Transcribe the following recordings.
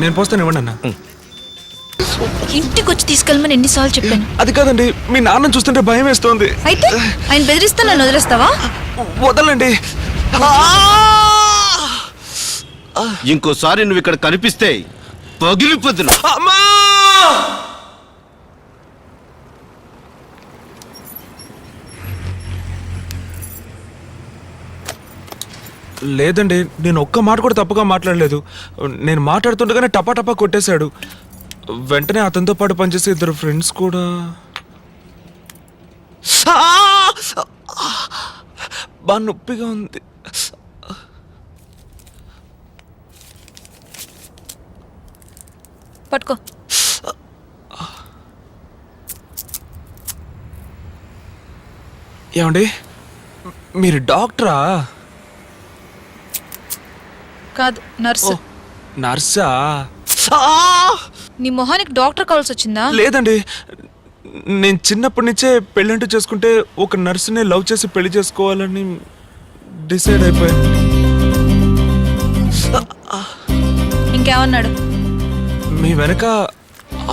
నేను పోస్తాను, ఇవ్వండి అన్న. ఇంటికి వచ్చి తీసుకెళ్ళమని ఎన్నిసార్లు చెప్పాను. అది కాదండి, మీ నాన్న చూస్తుంటే భయం వేస్తోంది. అయితే ఆయన బెదిరిస్తా నన్ను వదిలేస్తావా? వదలండి. ఇంకోసారి నువ్వు ఇక్కడ కనిపిస్తే పగిలిపోతున్నా. లేదండి, నేను ఒక్క మాట కూడా తప్పుగా మాట్లాడలేదు. నేను మాట్లాడుతుండగానే టపా టపా కొట్టేశాడు. వెంటనే అతనితో పాటు పనిచేసే ఇద్దరు ఫ్రెండ్స్ కూడా. బాగా నొప్పిగా ఉంది. పట్టుకో. ఏమండి, మీరు డాక్టరా? కాదు, నర్సు. నర్సా? నీ మొహానికి డాక్టర్ కావాల్సి వచ్చిందా? లేదండి, నేను చిన్నప్పటి నుంచే పెళ్ళంటూ చేసుకుంటే ఒక నర్సునే లవ్ చేసి పెళ్లి చేసుకోవాలని డిసైడ్ అయిపోయాను. ఇంకేమన్నాడు? మీ వెనక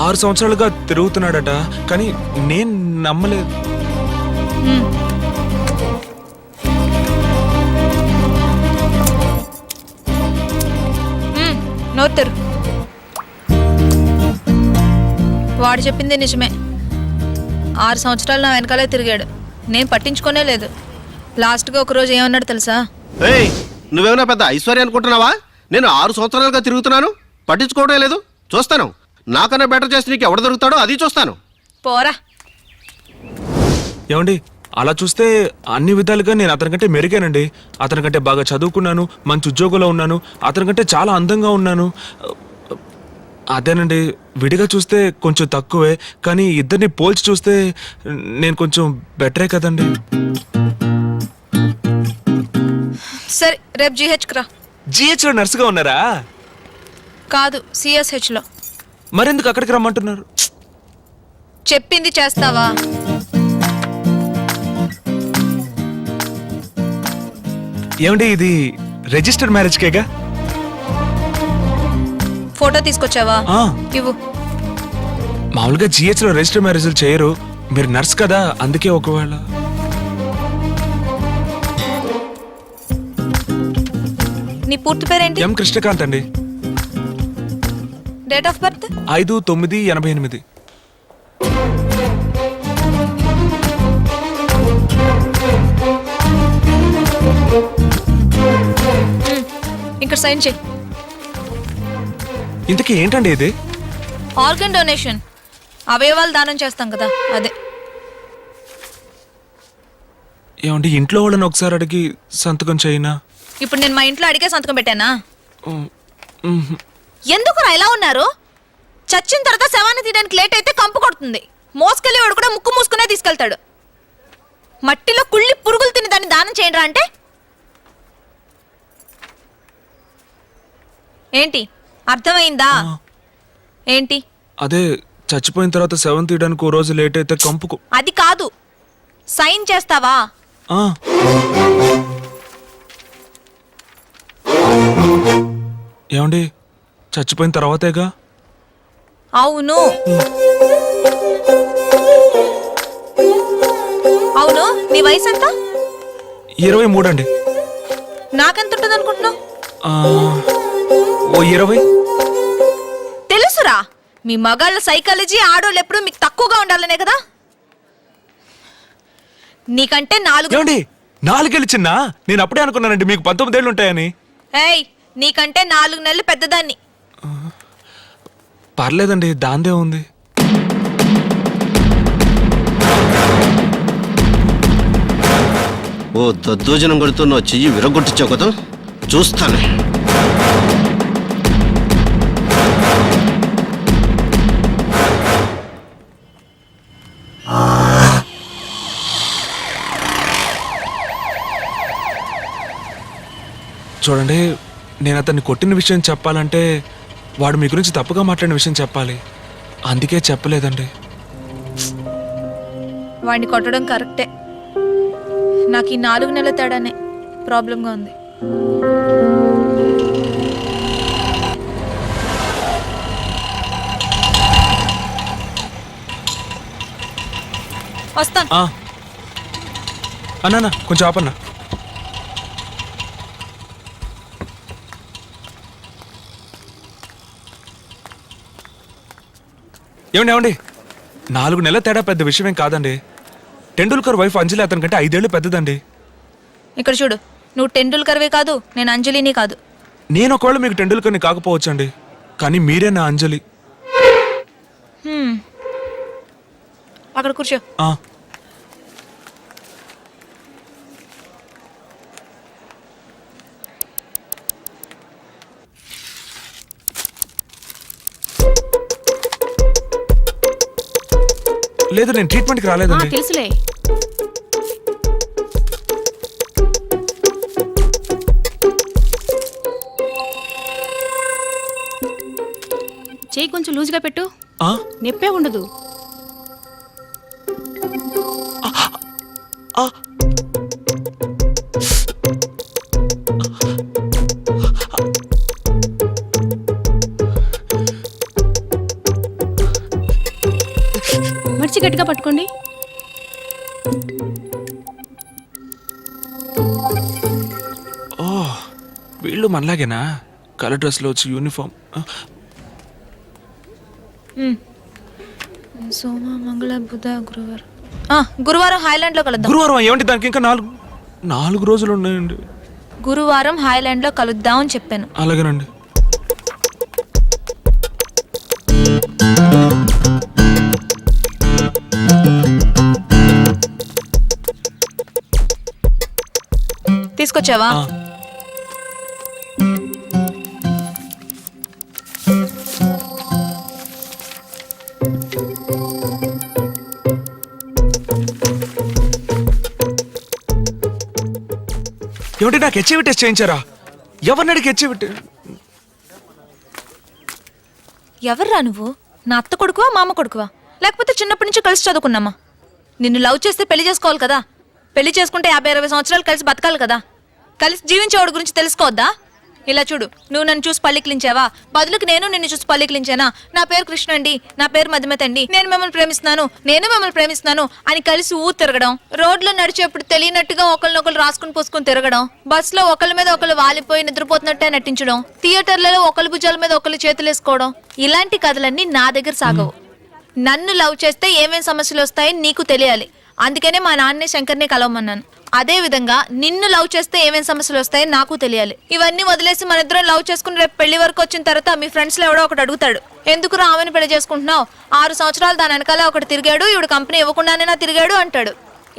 6 సంవత్సరాలుగా తిరుగుతున్నాడట, కానీ నేను నమ్మలేదు. నోత్తరు. వాడు చెప్పింది నిజమే. 6 సంవత్సరాలు నా వెనకాలే తిరిగాడు. నేను పట్టించుకోనే లేదు. లాస్ట్గా ఒకరోజు ఏమన్నాడు తెలుసా? ఏయ్, నువ్వేమైనా పెద్ద ఐశ్వర్య అనుకుంటున్నావా? నేను 6 సంవత్సరాలుగా తిరుగుతున్నాను, పట్టించుకోవడం లేదు. చూస్తాను, నాకన్నా బెటర్ చేసి నీకు ఎవడ దొరుకుతాడో అది చూస్తాను. పోరా. ఏమండి, అలా చూస్తే అన్ని విధాలుగా నేను అతనికంటే మెరుగానండి. అతనికంటే బాగా చదువుకున్నాను, మంచి ఉద్యోగంలో ఉన్నాను, అతనికంటే చాలా అందంగా ఉన్నాను. అదేనండి, విడిగా చూస్తే కొంచెం తక్కువే, కానీ ఇద్దరిని పోల్చి చూస్తే నేను కొంచెం బెటరే కదండి. సరే, రేపు GHకి రా. GHలో నర్సుగా ఉన్నారా? కాదు, CSHలో. మరెందుకు అక్కడికి రమ్మంటున్నారు? చెప్పింది చేస్తావా? ఏమండి, ఇది రిజిస్టర్డ్ మ్యారేజ్ కేగా? ఫోటో తీసుకొచ్చావా? ఇవ్వు. మామూలుగా GHలో రిజిస్టర్ మ్యారేజ్లు చేయరు. మీరు నర్స్ కదా, అందుకే. ఒకవేళ నీ పూర్తి పేరేంటి? ఎం కృష్ణకాంత్ అండి. Date of birth? 5/9/88. ఇక్కడ సైన్ చేయి. ఇంతకీ ఏంటండి ఇది? Organ donation. అవయవాలు దానం చేస్తాం కదా, అదే. ఏమండి, ఇంట్లో వాళ్ళని ఒకసారి అడిగి సంతకం చేయనా? ఇప్పుడు నేను మా ఇంట్లో అడిగే సంతకం పెట్టానా? ఎందుకురా ఇలా ఉన్నారు? చచ్చిన తర్వాత శవాన్ని తీయడానికి లేట్ అయితే కంపు కొడుతుంది. మోసుకెళ్ళి వాడు కూడా ముక్కు మూసుకునే తీసుకెళ్తాడు. మట్టిలో కుళ్ళి పురుగులు తిని దాన్ని దానం చేయండిరా అంటే ఏంటి? అర్థమైందా? ఏంటి? అదే, చచ్చిపోయిన తర్వాత శవం తీయడానికి ఓ రోజు లేట్ అయితే కంపుకు. అది కాదు, సైన్ చేస్తావా? ఏమండి, చచ్చిపోయిన తర్వాతేగా? అవును. అవును, నీ వయసు ఎంత? 23 అండి. నాకెంత ఉంటుంది అనుకుంటున్నావు? ఓ 20. తెలుసురా, మీ మగాళ్ళ సైకాలజీ ఆడోళ్ళు ఎప్పుడు మీకు తక్కువగా ఉండాలనే కదా. నీకంటే 4. ఏమండి, 4 ఏళ్ళు చిన్న? నేను అప్పుడే అనుకున్నానండి మీకు 19 ఏళ్ళు ఉంటాయని. ఏయ్, నీకంటే 4 నెలలు పెద్దదాన్ని. పర్లేదండి, దాందే ఉంది. ఓ దద్దోజనం కొడుతున్న చెయ్యి విరగొట్టించావు కదా, చూస్తాను. చూడండి, నేను అతన్ని కొట్టిన విషయం చెప్పాలంటే వాడు మీ గురించి తప్పుగా మాట్లాడిన విషయం చెప్పాలి. అందుకే చెప్పలేదండి. వాడిని కొట్టడం కరెక్టే. నాకు ఈ 4 నెలల తేడానే ప్రాబ్లంగా ఉంది. వస్తాను. అన్నా కొంచెం ఆపన్నా. ఏమండి 4 నెలల తేడా పెద్ద విషయమేం కాదండి. టెండూల్కర్ వైఫ్ అంజలి అతని కంటే 5 ఏళ్ళు పెద్దదండి. ఇక్కడ చూడు, నువ్వు టెండూల్కర్వే కాదు, నేను అంజలిని కాదు. నేను ఒకవేళ మీకు టెండూల్కర్ని కాకపోవచ్చండి, కానీ మీరే నా అంజలి. అక్కడ కూర్చో. లేదు, నేను ట్రీట్మెంట్కి రాలేదండి. తెలుసులే. చేయి కొంచెం లూజ్గా పెట్టు, నొప్పే ఉండదు. మర్చి గట్టిగా పట్టుకోండి. వీళ్ళు మనలాగేనా? కలర్ డ్రెస్లో వచ్చి యూనిఫామ్. సోమ మంగళ బుధ గురువారం. గురువారం హాయ్లాండ్ లో కలుద్దాం. గురువారం ఏమంటే దానికి ఇంకా 4 రోజులు ఉన్నాయండి. గురువారం హాయ్లాండ్ లో కలుద్దాం అని చెప్పాను. అలాగేనండి. తీసుకొచ్చావా? ఏమంటే నాకు హెచ్ఐవి టెస్ట్ చేయించారా? ఎవరిని అడిగి హెచ్ఐవి? ఎవర్రా నువ్వు? నా అత్త కొడుకువా, మామ కొడుకువా, లేకపోతే చిన్నప్పటి నుంచి కలిసి చదువుకున్నామా? నిన్ను లవ్ చేస్తే పెళ్లి చేసుకోవాలి కదా. పెళ్లి చేసుకుంటే 50-60 సంవత్సరాలు కలిసి బతకాలి కదా. కలిసి జీవించేవాడి గురించి తెలుసుకోవద్దా? ఇలా చూడు, నువ్వు నన్ను చూసి పల్లికిలించావా, బదులుకి నేను నిన్ను చూసి పల్లికిలించానా? నా పేరు కృష్ణ అండి, నా పేరు మధుమతి అండి, నేను మిమ్మల్ని ప్రేమిస్తున్నాను, నేను మిమ్మల్ని ప్రేమిస్తున్నాను అని కలిసి ఊరు తిరగడం, రోడ్లో నడిచేప్పుడు తెలియనట్టుగా ఒకరినొకరు రాసుకుని పూసుకుని తిరగడం, బస్సులో ఒకళ్ళ మీద ఒకళ్ళు వాలిపోయి నిద్రపోతున్నట్టే నటించడం, థియేటర్లలో ఒకళ్ళ భుజాల మీద ఒకళ్ళు చేతులు వేసుకోవడం, ఇలాంటి కథలన్నీ నా దగ్గర సాగవు. నన్ను లవ్ చేస్తే ఏమేం సమస్యలు వస్తాయని నీకు తెలియాలి. అందుకనే మా నాన్నే శంకర్ని కలవమన్నాను. అదే విధంగా నిన్ను లవ్ చేస్తే ఏమేం సమస్యలు వస్తాయని నాకు తెలియాలి. ఇవన్నీ వదిలేసి మన ఇద్దరం లవ్ చేసుకుని రేపు పెళ్లి వరకు వచ్చిన తర్వాత మీ ఫ్రెండ్స్ లో ఎవడో ఒకటి అడుగుతాడు, ఎందుకు రామని పెళ్లి చేసుకుంటున్నావు, 6 సంవత్సరాలు దాని వెనకాల ఒకటి తిరిగాడు, ఇవిడు కంపెనీ ఇవ్వకుండానే తిరిగాడు అంటాడు.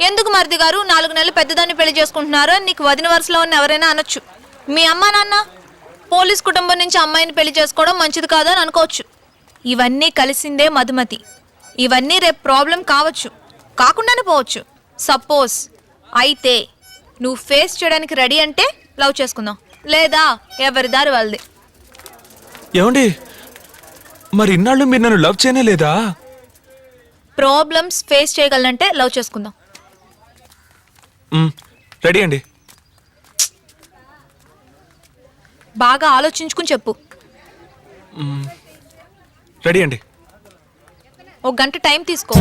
ఎందుకు మరిది గారు 4 నెలలు పెద్దదాన్ని పెళ్లి చేసుకుంటున్నారు అని నీకు వదిన వరుసలో ఉన్న ఎవరైనా అనొచ్చు. మీ అమ్మా నాన్న పోలీస్ కుటుంబం నుంచి అమ్మాయిని పెళ్లి చేసుకోవడం మంచిది కాదు అని అనుకోవచ్చు. ఇవన్నీ కలిసిందే మధుమతి. ఇవన్నీ రేపు ప్రాబ్లం కావచ్చు, కాకుండానే పోవచ్చు. సపోజ్ అయితే నువ్వు ఫేస్ చేయడానికి రెడీ అంటే లవ్ చేసుకుందాం, లేదా ఎవరి దారి వాళ్ళది. ఏమండి మరి ఇన్నాళ్ళు మీరు నన్ను లవ్ చేయనే లేదా? ప్రాబ్లమ్స్ ఫేస్ చేయగలనంటే లవ్ చేసుకుందాం. రెడీ అండి. బాగా ఆలోచించుకుని చెప్పు. రెడీ అండి. 1 గంట టైం తీసుకో.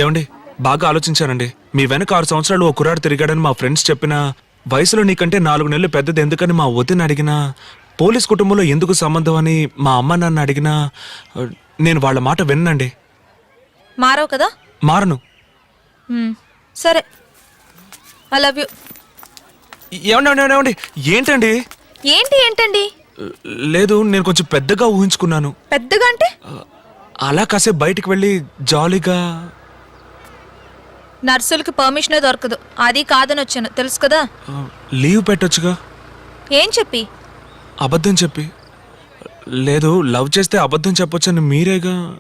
ఏమండి బాగా ఆలోచించానండి. మీ వెనక 6 సంవత్సరాలు ఓ కుర్రాడు తిరిగాడని మా ఫ్రెండ్స్ చెప్పినా, వయసులో నీకంటే 4 నెలలు పెద్దది ఎందుకని మా వదిన అడిగినా, పోలీస్ కుటుంబంలో ఎందుకు సంబంధం అని మా అమ్మ నాన్న అడిగినా నేను వాళ్ళ మాట విన్నండి. మారవు కదా? మారను. సరే, ఐ లవ్ యూ. ఏమండి ఏంటండి? ఏంటి ఏంటండి? లేదు, నేను కొంచెం పెద్దగా ఊహించుకున్నాను. పెద్దగా అంటే అలా కాసేపు బయటికి వెళ్ళి జాలీగా. నర్సులకి పర్మిషనే దొరకదు, అది కాదని వచ్చాను తెలుసు కదా. లీవ్ పెట్టొచ్చుగా. ఏం చెప్పి? అబద్ధం చెప్పి. లేదు, లవ్ చేస్తే అబద్ధం చెప్పొచ్చని మీరేగా.